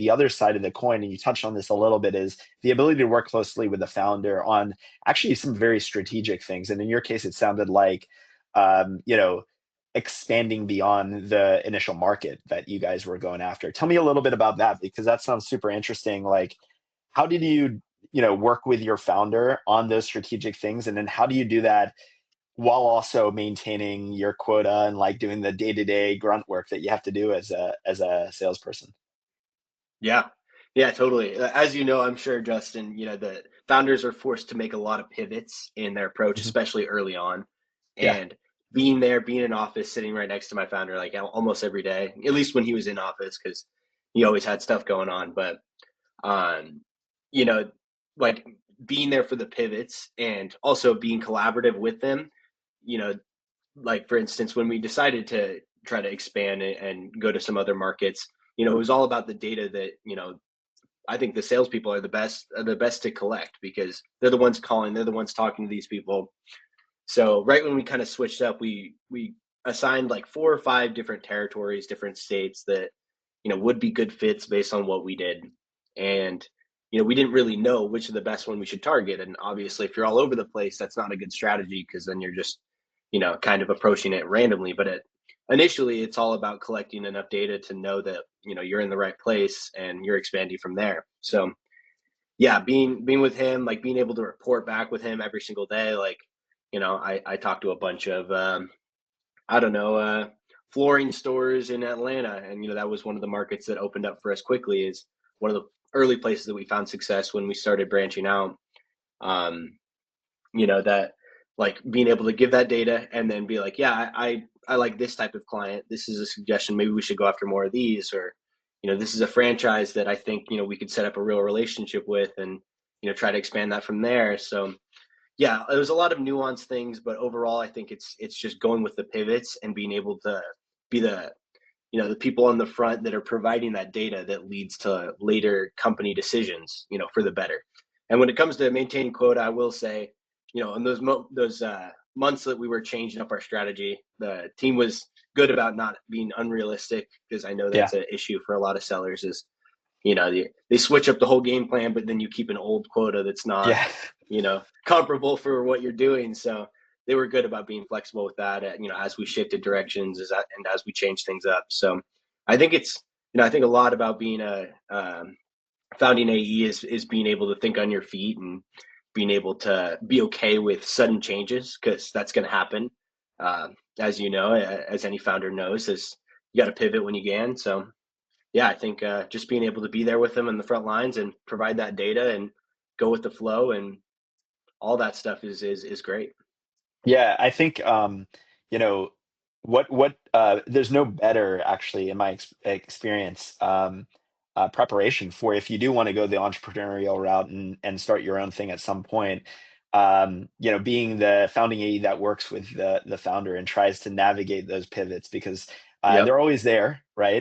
the other side of the coin, and you touched on this a little bit, is the ability to work closely with the founder on actually some very strategic things. And in your case, it sounded like, you know, expanding beyond the initial market that you guys were going after. Tell me a little bit about that, because that sounds super interesting. Like, how did you, you know, work with your founder on those strategic things? And then how do you do that while also maintaining your quota and like doing the day-to-day grunt work that you have to do as a salesperson? Yeah. Yeah, totally. As you know, I'm sure, Justin, the founders are forced to make a lot of pivots in their approach, Mhm. especially early on. Yeah. And being there, being in office, sitting right next to my founder, like almost every day, at least when he was in office, because he always had stuff going on. But, um, you know, like being there for the pivots and also being collaborative with them, you know, like for instance, when we decided to try to expand and go to some other markets, it was all about the data that, I think the salespeople are the best to collect because they're the ones calling, they're the ones talking to these people. So right when we kind of switched up, we assigned like 4 or 5 different territories, different states that would be good fits based on what we did, and we didn't really know which of the best one we should target. And obviously, if you're all over the place, that's not a good strategy because then you're just kind of approaching it randomly. But initially, it's all about collecting enough data to know that you're in the right place and you're expanding from there. So yeah, being with him, like being able to report back with him every single day, like I talked to a bunch of I don't know, flooring stores in Atlanta, and that was one of the markets that opened up for us quickly. Is one of the early places that we found success when we started branching out. Um, that like being able to give that data and then be like, yeah, I like this type of client. This is a suggestion. Maybe we should go after more of these, or this is a franchise that I think we could set up a real relationship with, and try to expand that from there. So yeah, it was a lot of nuanced things, but overall, I think it's just going with the pivots and being able to be the people on the front that are providing that data that leads to later company decisions, for the better. And when it comes to maintaining quota, I will say, in those months that we were changing up our strategy, the team was good about not being unrealistic, because I know Yeah. that's an issue for a lot of sellers. Is they switch up the whole game plan, but then you keep an old quota that's not Yeah. comparable for what you're doing. So they were good about being flexible with that, as we shifted directions, and as we changed things up. So I think I think a lot about being a founding AE is being able to think on your feet and being able to be okay with sudden changes, because that's going to happen. Uh, as you know, as any founder knows, is you got to pivot when you can. So yeah, I think just being able to be there with them in the front lines and provide that data and go with the flow and all that stuff is great. Yeah, I think you know, there's no better actually in my experience, preparation for if you do want to go the entrepreneurial route and start your own thing at some point. You know, being the founding AE that works with the founder and tries to navigate those pivots, because Yep. they're always there, right?